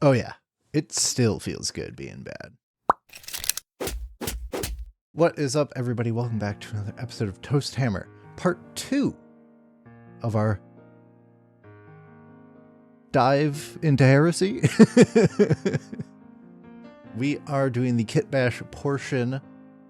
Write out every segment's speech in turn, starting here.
Oh yeah, it still feels good being bad. What is up, everybody? Welcome back to another episode of Toast Hammer, part 2 of our dive into heresy. We are doing the Kitbash portion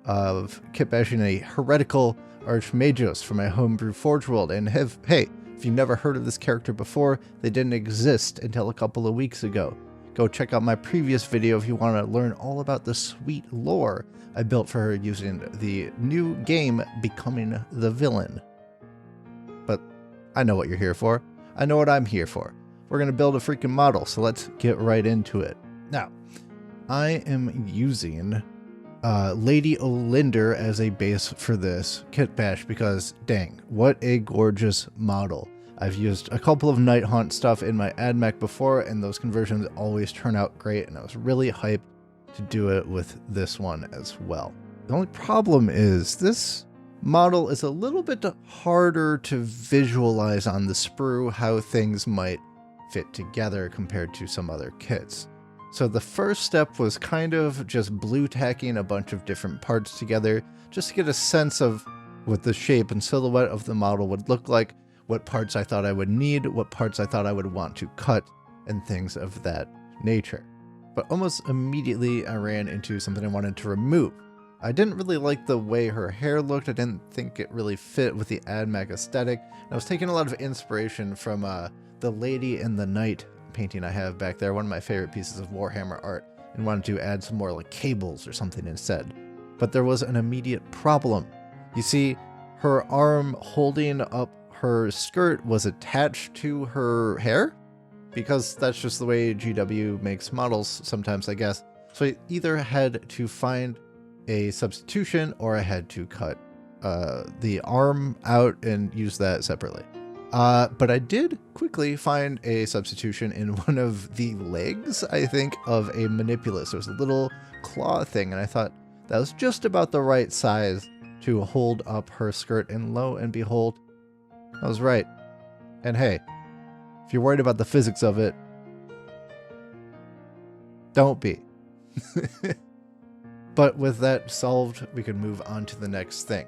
of kitbashing a heretical Archmagos for my homebrew Forge World. And hey, if you've never heard of this character before, they didn't exist until a couple of weeks ago. Go check out my previous video if you want to learn all about the sweet lore I built for her using the new game, Becoming the Villain. But I know what you're here for. I know what I'm here for. We're going to build a freaking model, so let's get right into it. Now, I am using Lady Olinder as a base for this kitbash because, dang, what a gorgeous model. I've used a couple of Night Haunt stuff in my AdMech before, and those conversions always turn out great, and I was really hyped to do it with this one as well. The only problem is this model is a little bit harder to visualize on the sprue how things might fit together compared to some other kits. So the first step was kind of just blue tacking a bunch of different parts together just to get a sense of what the shape and silhouette of the model would look like, what parts I thought I would need, what parts I thought I would want to cut, and things of that nature. But almost immediately I ran into something I wanted to remove. I didn't really like the way her hair looked. I didn't think it really fit with the AdMech aesthetic. And I was taking a lot of inspiration from the Lady in the Night painting I have back there, one of my favorite pieces of Warhammer art, and wanted to add some more like cables or something instead. But there was an immediate problem. You see, her arm holding up her skirt was attached to her hair, because that's just the way GW makes models sometimes, I guess. So I either had to find a substitution or I had to cut the arm out and use that separately. But I did quickly find a substitution in one of the legs, I think, of a manipulus. It was a little claw thing, and I thought that was just about the right size to hold up her skirt, and lo and behold, I was right. And hey, if you're worried about the physics of it, don't be. But with that solved, we can move on to the next thing.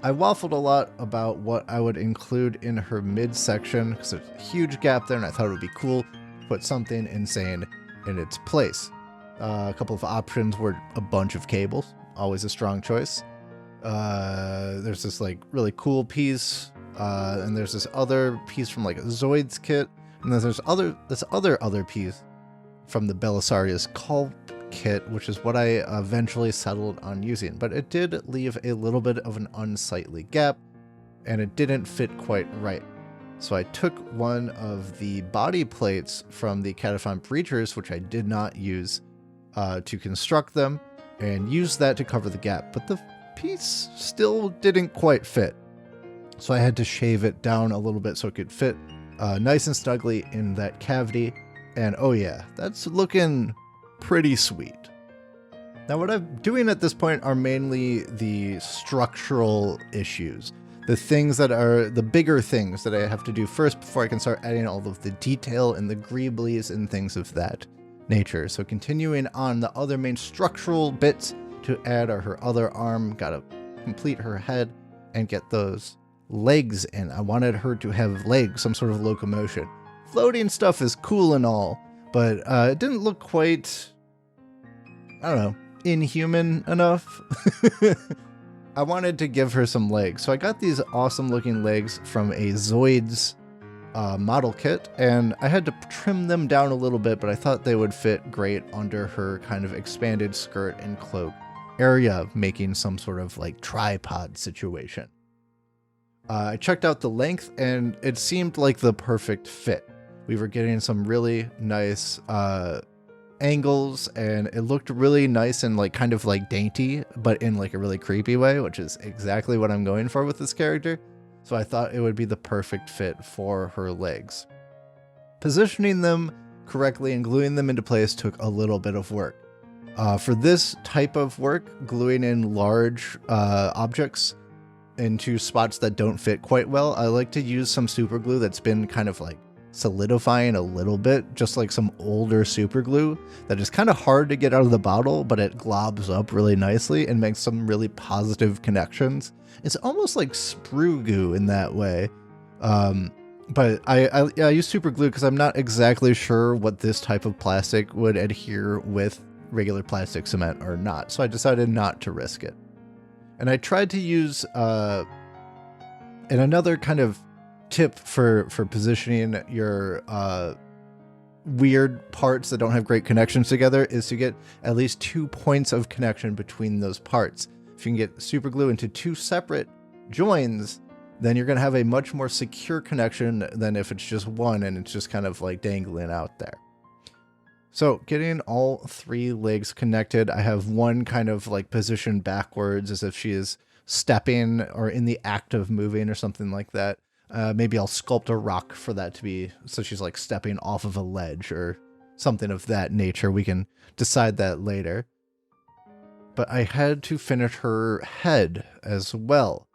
I waffled a lot about what I would include in her midsection because there's a huge gap there, and I thought it would be cool to put something insane in its place. A couple of options were a bunch of cables, always a strong choice. There's this like really cool piece, and there's this other piece from like a Zoids kit, and then there's this other piece from the Belisarius Call kit, which is what I eventually settled on using. But it did leave a little bit of an unsightly gap, and it didn't fit quite right. So I took one of the body plates from the Cataphan Breachers, which I did not use to construct them, and used that to cover the gap. But the piece still didn't quite fit. So I had to shave it down a little bit so it could fit nice and snugly in that cavity. And oh yeah, that's looking pretty sweet. Now what I'm doing at this point are mainly the structural issues. The things that are the bigger things that I have to do first before I can start adding all of the detail and the greeblies and things of that nature. So continuing on the other main structural bits to add are her other arm, gotta complete her head and get those legs in. I wanted her to have legs, some sort of locomotion. Floating stuff is cool and all, but it didn't look quite, I don't know, inhuman enough. I wanted to give her some legs, so I got these awesome looking legs from a Zoids model kit, and I had to trim them down a little bit, but I thought they would fit great under her kind of expanded skirt and cloak area, making some sort of like tripod situation. I checked out the length, and it seemed like the perfect fit. We were getting some really nice angles, and it looked really nice and like kind of like dainty, but in like a really creepy way, which is exactly what I'm going for with this character. So I thought it would be the perfect fit for her legs. Positioning them correctly and gluing them into place took a little bit of work. For this type of work, gluing in large objects into spots that don't fit quite well, I like to use some super glue that's been kind of like solidifying a little bit, just like some older super glue that is kind of hard to get out of the bottle, but it globs up really nicely and makes some really positive connections. It's almost like sprue goo in that way. But I use super glue because I'm not exactly sure what this type of plastic would adhere with regular plastic cement or not. So I decided not to risk it. And I tried to use, and another kind of tip for positioning your weird parts that don't have great connections together is to get at least 2 points of connection between those parts. If you can get super glue into 2 separate joins, then you're going to have a much more secure connection than if it's just one and it's just kind of like dangling out there. So getting all 3 legs connected, I have one kind of like positioned backwards as if she is stepping or in the act of moving or something like that. Maybe I'll sculpt a rock for that to be so she's like stepping off of a ledge or something of that nature. We can decide that later. But I had to finish her head as well.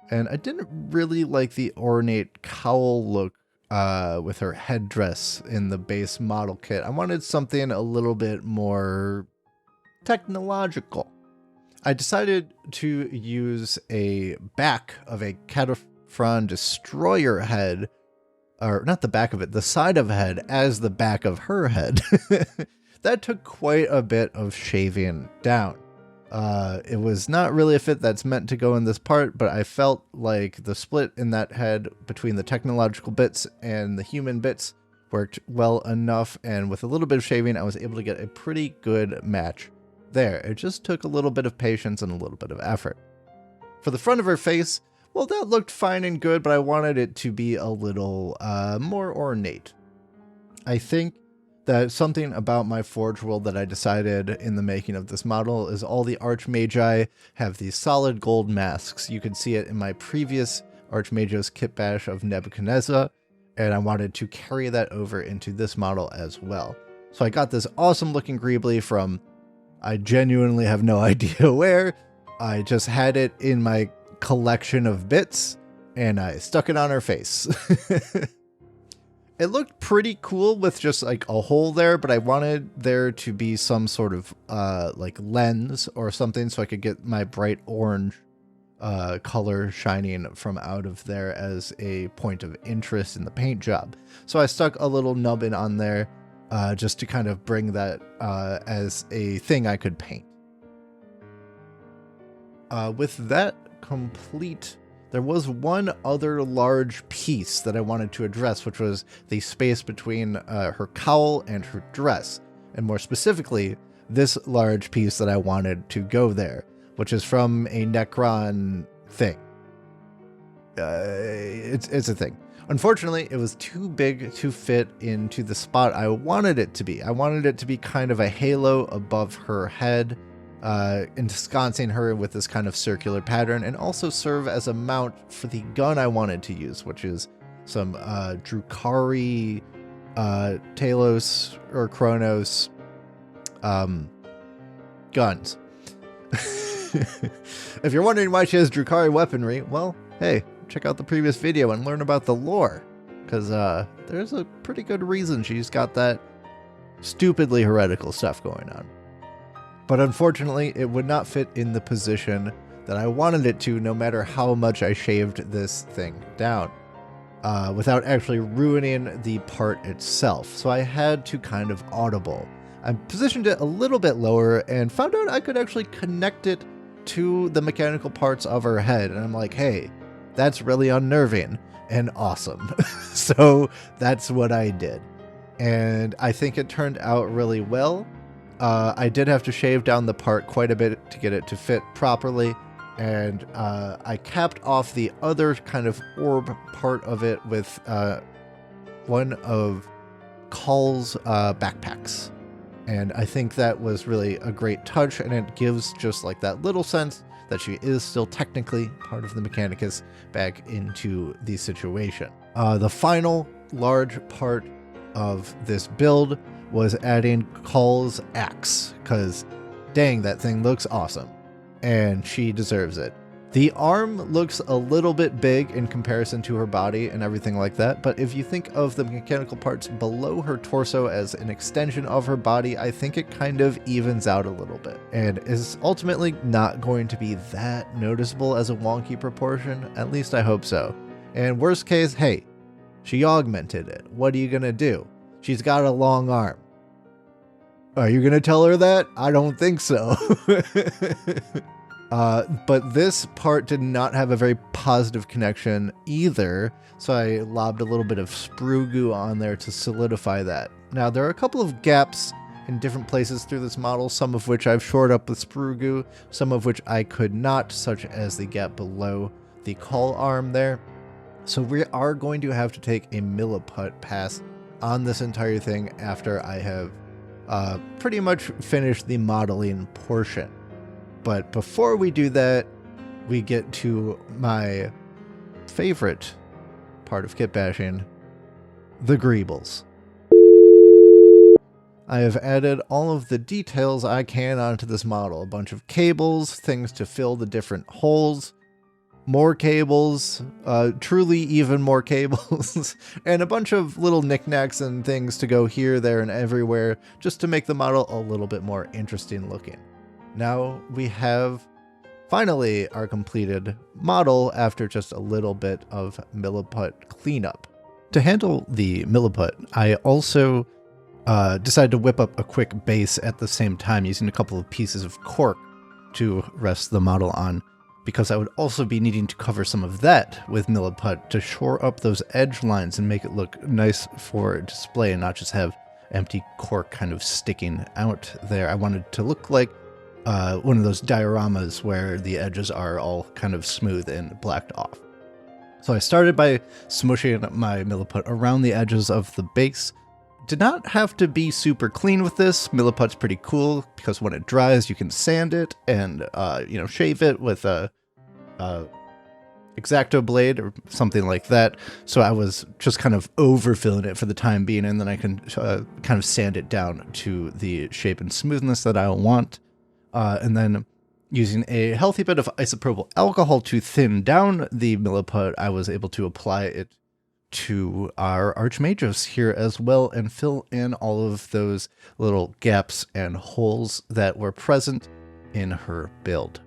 And I didn't really like the ornate cowl look with her headdress in the base model kit. I wanted something a little bit more technological. I decided to use a back of a Cataphren destroyer head, or not the back of it, the side of a head as the back of her head. That took quite a bit of shaving down. It was not really a fit that's meant to go in this part, but I felt like the split in that head between the technological bits and the human bits worked well enough, and with a little bit of shaving, I was able to get a pretty good match there. It just took a little bit of patience and a little bit of effort. For the front of her face, well, that looked fine and good, but I wanted it to be a little more ornate. I think that something about my Forge World that I decided in the making of this model is all the Archmagi have these solid gold masks. You can see it in my previous Archmagos Kitbash of Nebuchadnezzar, and I wanted to carry that over into this model as well. So I got this awesome looking Greebly from, I genuinely have no idea where. I just had it in my collection of bits, and I stuck it on her face. It looked pretty cool with just like a hole there, but I wanted there to be some sort of like lens or something so I could get my bright orange color shining from out of there as a point of interest in the paint job. So I stuck a little nubbin on there just to kind of bring that as a thing I could paint. With that complete, there was one other large piece that I wanted to address, which was the space between her cowl and her dress. And more specifically, this large piece that I wanted to go there, which is from a Necron thing. It's a thing. Unfortunately, it was too big to fit into the spot I wanted it to be. I wanted it to be kind of a halo above her head, ensconcing her with this kind of circular pattern, and also serve as a mount for the gun I wanted to use, which is some Drukhari Talos or Kronos guns. If you're wondering why she has Drukhari weaponry, well, hey, check out the previous video and learn about the lore, because there's a pretty good reason she's got that stupidly heretical stuff going on. But unfortunately, it would not fit in the position that I wanted it to, no matter how much I shaved this thing down, without actually ruining the part itself. So I had to kind of audible. I positioned it a little bit lower and found out I could actually connect it to the mechanical parts of her head. And I'm like, hey, that's really unnerving and awesome. So that's what I did. And I think it turned out really well. I did have to shave down the part quite a bit to get it to fit properly, and I capped off the other kind of orb part of it with one of Call's backpacks. And I think that was really a great touch, and it gives just like that little sense that she is still technically part of the Mechanicus back into the situation. The final large part of this build was adding Call's axe, because dang, that thing looks awesome and she deserves it. The arm looks a little bit big in comparison to her body and everything like that, but if you think of the mechanical parts below her torso as an extension of her body, I think it kind of evens out a little bit, and is ultimately not going to be that noticeable as a wonky proportion. At least I hope so. And worst case, hey, she augmented it. What are you gonna do? She's got a long arm. Are you gonna tell her that? I don't think so. But this part did not have a very positive connection either, so I lobbed a little bit of sprue goo on there to solidify that. Now, there are a couple of gaps in different places through this model, some of which I've shored up with sprue goo, some of which I could not, such as the gap below the call arm there. So we are going to have to take a milliput pass on this entire thing after I have pretty much finished the modeling portion. But before we do that, we get to my favorite part of kit bashing, the greebles. I have added all of the details I can onto this model. A bunch of cables, things to fill the different holes, more cables, truly even more cables, and a bunch of little knickknacks and things to go here, there, and everywhere, just to make the model a little bit more interesting looking. Now we have finally our completed model after just a little bit of milliput cleanup. To handle the milliput, I also decided to whip up a quick base at the same time using a couple of pieces of cork to rest the model on, because I would also be needing to cover some of that with milliput to shore up those edge lines and make it look nice for display and not just have empty cork kind of sticking out there. I wanted to look like one of those dioramas where the edges are all kind of smooth and blacked off. So I started by smushing my milliput around the edges of the base. Did not have to be super clean with this. Milliput's pretty cool because when it dries, you can sand it and shave it with a X-Acto blade or something like that. So I was just kind of overfilling it for the time being, and then I can kind of sand it down to the shape and smoothness that I want. And then using a healthy bit of isopropyl alcohol to thin down the milliput, I was able to apply it to our Archmagos here as well and fill in all of those little gaps and holes that were present in her build.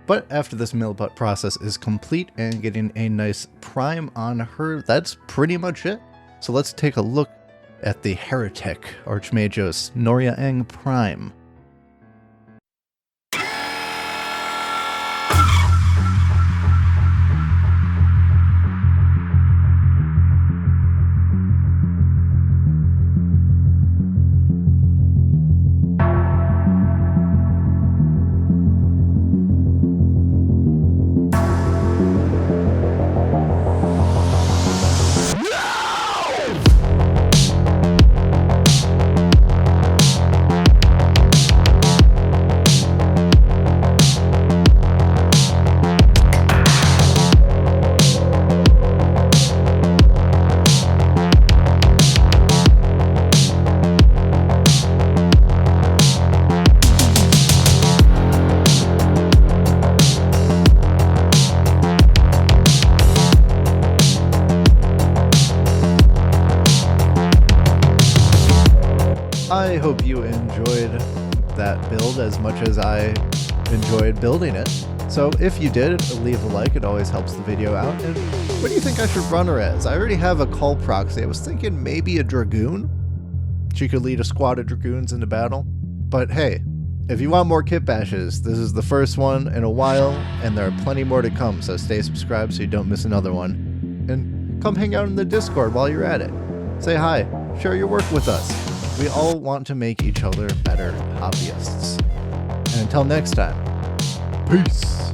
But after this milliput process is complete and getting a nice prime on her, that's pretty much it. So let's take a look at the Heretek Archmagos Norea Prime. I hope you enjoyed that build as much as I enjoyed building it. So if you did, leave a like, it always helps the video out. And what do you think I should run her as? I already have a call proxy. I was thinking maybe a dragoon. She could lead a squad of dragoons into battle. But hey, if you want more kit bashes, this is the first one in a while, and there are plenty more to come, so stay subscribed so you don't miss another one. And come hang out in the Discord while you're at it. Say hi, share your work with us. We all want to make each other better hobbyists. And until next time, peace!